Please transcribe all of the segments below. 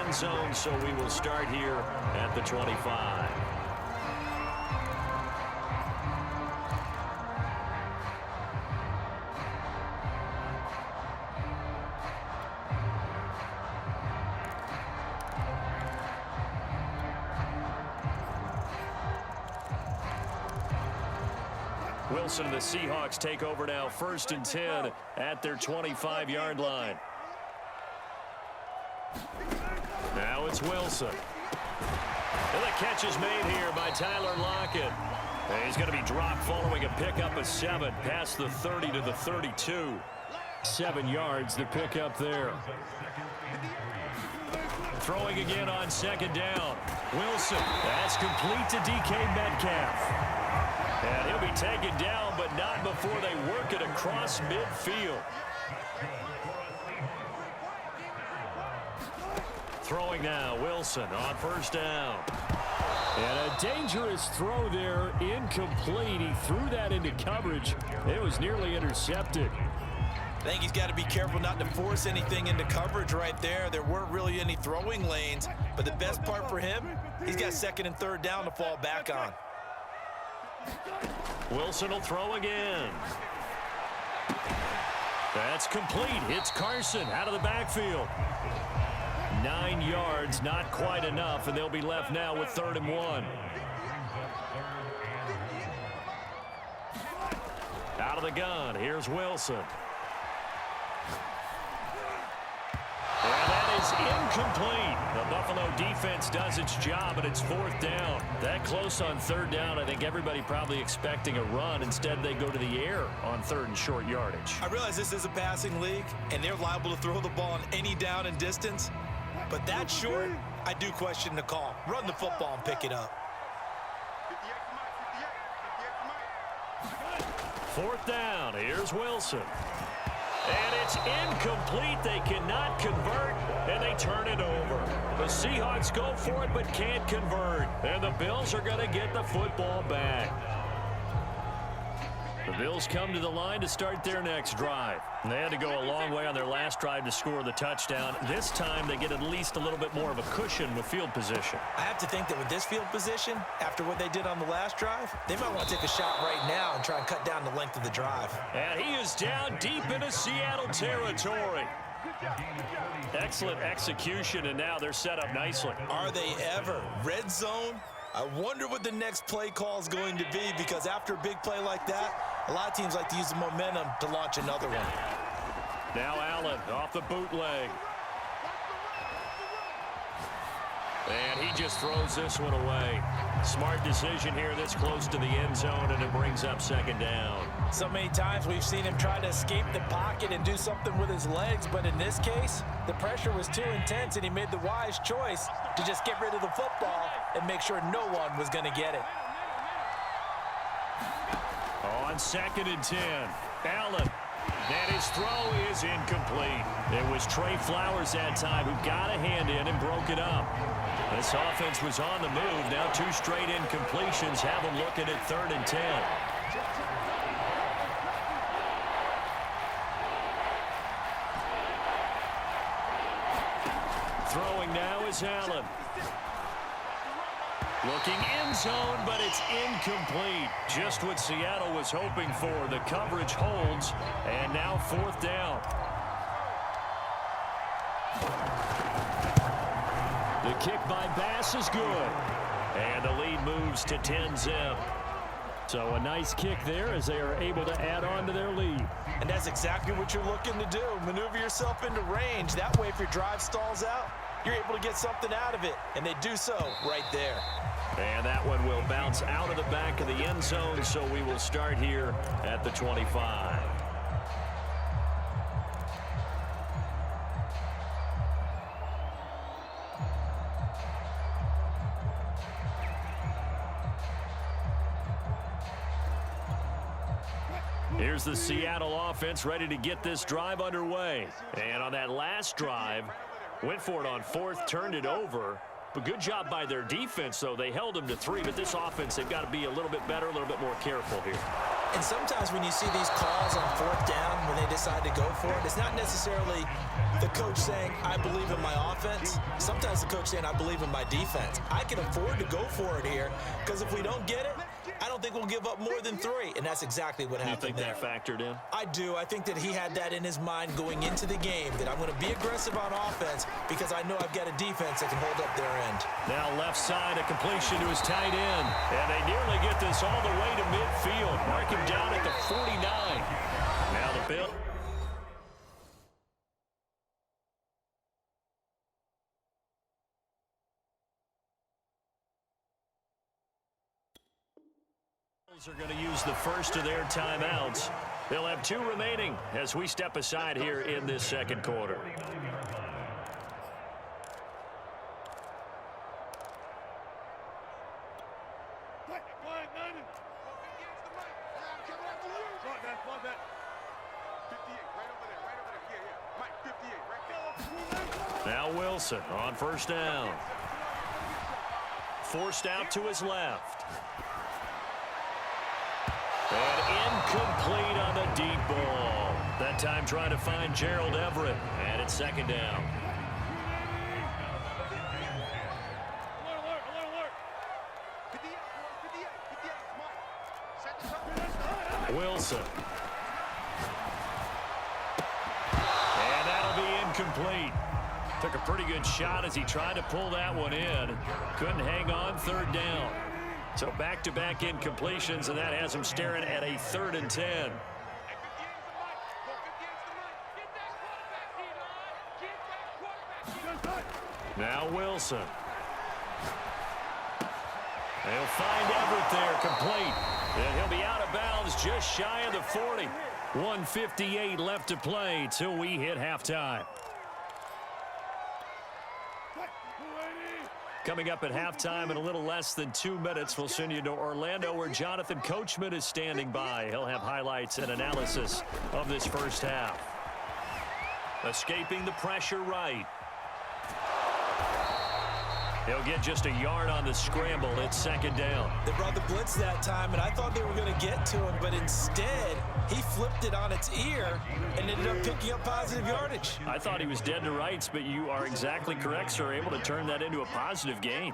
end zone, so we will start here at the 25. Wilson and the Seahawks take over now, 1st and 10 at their 25-yard line. Now it's Wilson. And the catch is made here by Tyler Lockett. And he's going to be dropped following a pickup of 7 past the 30 to the 32. 7 yards, the pickup there. Throwing again on 2nd down. Wilson, that's complete to DK Metcalf. And he'll be taken down, but not before they work it across midfield. Throwing now, Wilson on 1st down. And a dangerous throw there, incomplete. He threw that into coverage. It was nearly intercepted. I think he's got to be careful not to force anything into coverage right there. There weren't really any throwing lanes, but the best part for him, he's got 2nd and 3rd down to fall back on. Wilson will throw again. That's complete. It's Carson out of the backfield. 9 yards, not quite enough, and they'll be left now with 3rd and 1. Out of the gun, here's Wilson. And that is incomplete. The Buffalo defense does its job, and it's 4th down. That close on 3rd down, I think everybody probably expecting a run. Instead, they go to the air on 3rd and short yardage. I realize this is a passing league, and they're liable to throw the ball on any down and distance. But that short, I do question the call. Run the football and pick it up. 4th down, here's Wilson. And it's incomplete. They cannot convert, and they turn it over. The Seahawks go for it but can't convert. And the Bills are going to get the football back. The Bills come to the line to start their next drive. They had to go a long way on their last drive to score the touchdown. This time they get at least a little bit more of a cushion with field position. I have to think that with this field position, after what they did on the last drive, they might want to take a shot right now and try and cut down the length of the drive. And he is down deep into Seattle territory. Excellent execution, and now they're set up nicely. Are they ever? Red zone? I wonder what the next play call is going to be, because after a big play like that, a lot of teams like to use the momentum to launch another one. Now Allen off the bootleg. And he just throws this one away. Smart decision here this close to the end zone, and it brings up 2nd down. So many times we've seen him try to escape the pocket and do something with his legs, but in this case, the pressure was too intense, and he made the wise choice to just get rid of the football and make sure no one was going to get it. On 2nd and 10, Allen. And his throw is incomplete. It was Trey Flowers that time who got a hand in and broke it up. This offense was on the move. Now 2 straight incompletions have them looking at 3rd and 10. Throwing now is Allen. Looking end zone, but it's incomplete. Just what Seattle was hoping for. The coverage holds, and now 4th down. The kick by Bass is good. And the lead moves to 10-zip. So a nice kick there as they are able to add on to their lead. And that's exactly what you're looking to do. Maneuver yourself into range. That way, if your drive stalls out, you're able to get something out of it. And they do so right there. And that one will bounce out of the back of the end zone, so we will start here at the 25. Here's the Seattle offense ready to get this drive underway. And on that last drive, went for it on 4th, turned it over. But good job by their defense, though. They held them to 3, but this offense, they've got to be a little bit better, a little bit more careful here. And sometimes when you see these calls on fourth down, when they decide to go for it, it's not necessarily the coach saying, I believe in my offense. Sometimes the coach saying, I believe in my defense. I can afford to go for it here because if we don't get it, I don't think we'll give up more than 3. And that's exactly what happened there. You think that factored in? I do. I think that he had that in his mind going into the game, that I'm going to be aggressive on offense because I know I've got a defense that can hold up their end. Now left side, a completion to his tight end. And they nearly get this all the way to midfield. Mark him down at the 49. Now the Bills. Are going to use the first of their timeouts. They'll have 2 remaining as we step aside here in this second quarter. Now Wilson on first down. Forced out to his left. And incomplete on the deep ball. That time trying to find Gerald Everett. And it's second down. Wilson. And that'll be incomplete. Took a pretty good shot as he tried to pull that one in. Couldn't hang on, third down. So back-to-back incompletions, and that has him staring at a 3rd and 10. Now Wilson. They'll find Everett there, complete. And he'll be out of bounds just shy of the 40. 1:58 left to play till we hit halftime. Coming up at halftime in a little less than 2 minutes, we'll send you to Orlando where Jonathan Coachman is standing by. He'll have highlights and analysis of this first half. Escaping the pressure right. He'll get just a yard on the scramble. It's second down. They brought the blitz that time, and I thought they were going to get to him, but instead, he flipped it on its ear and ended up picking up positive yardage. I thought he was dead to rights, but you are exactly correct, sir. Able to turn that into a positive gain.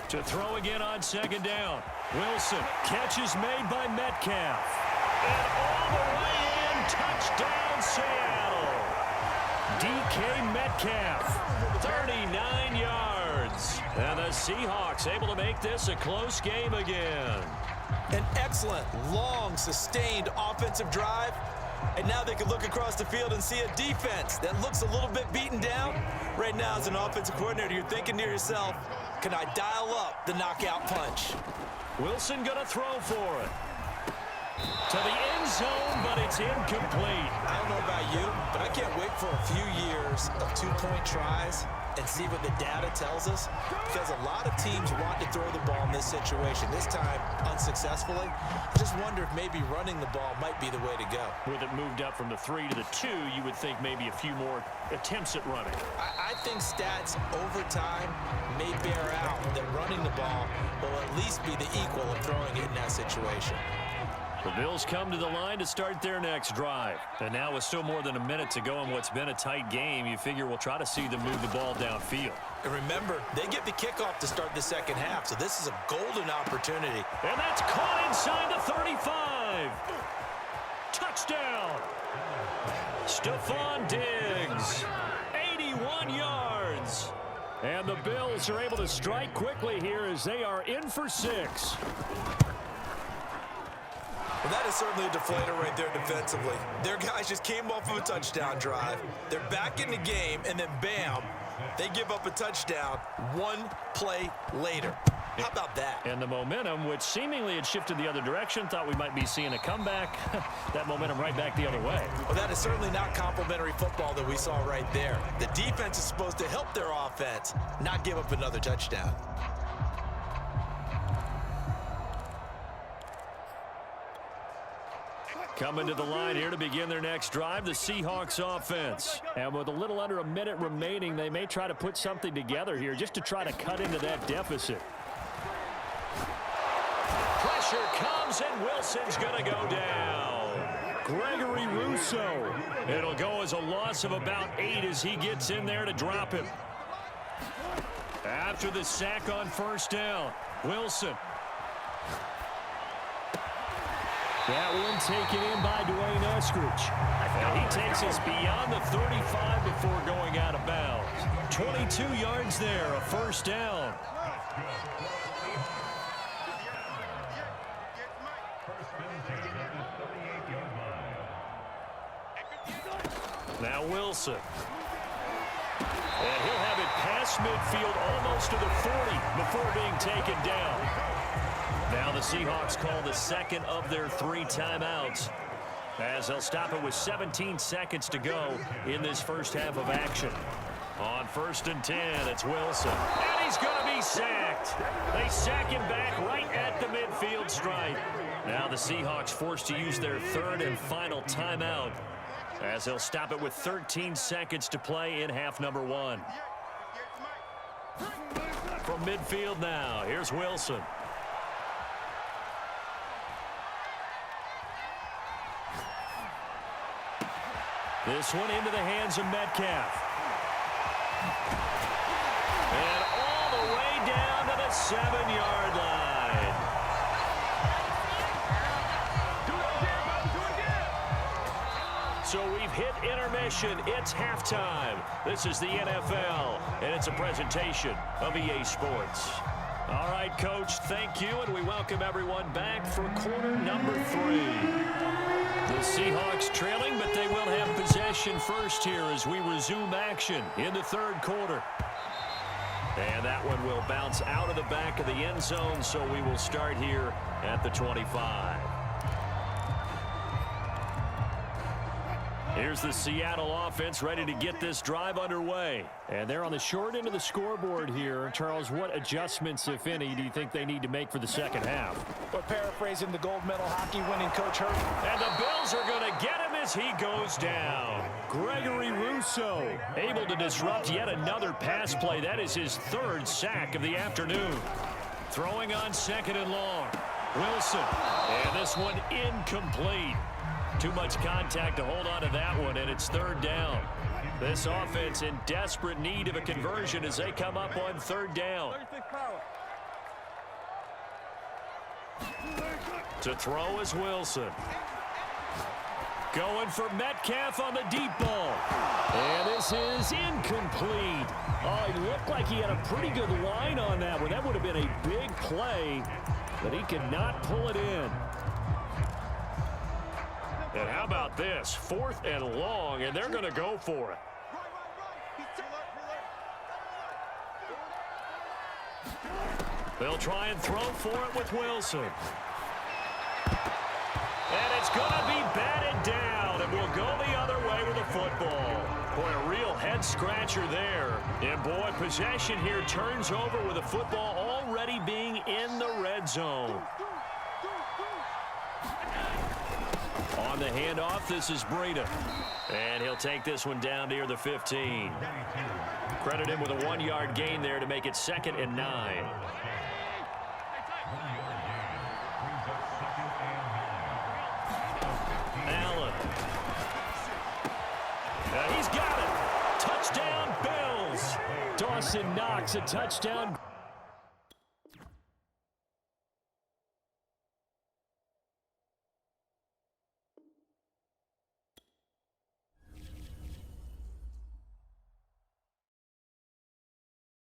To throw again on second down. Wilson. Catch is made by Metcalf. And all the way in. Touchdown, Seattle. DK Metcalf. 39 yards. And the Seahawks able to make this a close game again. An excellent, long, sustained offensive drive. And now they can look across the field and see a defense that looks a little bit beaten down. Right now, as an offensive coordinator, you're thinking to yourself, can I dial up the knockout punch? Wilson going to throw for it. To the end zone, but it's incomplete. I don't know about you, but I can't wait for a few years of two-point tries and see what the data tells us, because a lot of teams want to throw the ball in this situation, this time unsuccessfully. I just wonder if maybe running the ball might be the way to go. With it moved up from the 3 to the 2, you would think maybe a few more attempts at running. I think stats over time may bear out that running the ball will at least be the equal of throwing it in that situation. The Bills come to the line to start their next drive. And now with still more than a minute to go in what's been a tight game, you figure we'll try to see them move the ball downfield. And remember, they get the kickoff to start the second half, so this is a golden opportunity. And that's caught inside the 35. Touchdown. Stephon Diggs. 81 yards. And the Bills are able to strike quickly here as they are in for 6. Well, that is certainly a deflator right there defensively. Their guys just came off of a touchdown drive. They're back in the game, and then bam, they give up a touchdown one play later. How about that? And the momentum, which seemingly had shifted the other direction, thought we might be seeing a comeback. That momentum right back the other way. Well, that is certainly not complimentary football that we saw right there. The defense is supposed to help their offense, not give up another touchdown. Coming to the line here to begin their next drive, the Seahawks offense. And with a little under a minute remaining, they may try to put something together here just to try to cut into that deficit. Pressure pressure comes, and Wilson's going to go down. Gregory Rousseau. It'll go as a loss of about 8 as he gets in there to drop him. After the sack on first down, Wilson. That one taken in by Dwayne Eskridge. And he takes us beyond the 35 before going out of bounds. 22 yards there, a first down. Now Wilson. And he'll have it past midfield almost to the 40 before being taken down. Now the Seahawks call the second of their 3 timeouts, as they'll stop it with 17 seconds to go in this first half of action. On 1st and 10, it's Wilson. And he's going to be sacked. They sack him back right at the midfield stripe. Now the Seahawks forced to use their 3rd and final timeout, as they'll stop it with 13 seconds to play in half number 1. From midfield now, here's Wilson. This one into the hands of Metcalf. And all the way down to the 7-yard line. So we've hit intermission. It's halftime. This is the NFL, and it's a presentation of EA Sports. All right, Coach, thank you, and we welcome everyone back for quarter number 3. The Seahawks trailing, but they will have possession first here as we resume action in the 3rd quarter. And that one will bounce out of the back of the end zone, so we will start here at the 25. Here's the Seattle offense ready to get this drive underway. And they're on the short end of the scoreboard here. Charles, what adjustments, if any, do you think they need to make for the second half? We're paraphrasing the gold medal hockey winning coach Hurt. And the Bills are going to get him as he goes down. Gregory Rousseau able to disrupt yet another pass play. That is his 3rd sack of the afternoon. Throwing on 2nd and long. Wilson. And this one incomplete. Too much contact to hold on to that one, and it's 3rd down. This offense in desperate need of a conversion as they come up on 3rd down. To throw is Wilson. Going for Metcalf on the deep ball. And this is incomplete. Oh, it looked like he had a pretty good line on that one. That would have been a big play, but he could not pull it in. And how about this? 4th and long, and they're going to go for it. They'll try and throw for it with Wilson. And it's going to be batted down, and we'll go the other way with the football. Boy, a real head-scratcher there. And, boy, possession here turns over with the football already being in the red zone. On the handoff, this is Breida. And he'll take this one down near the 15. Credit him with a 1-yard gain there to make it 2nd and 9. Allen. He's got it. Touchdown, Bills. Dawson Knox, a touchdown.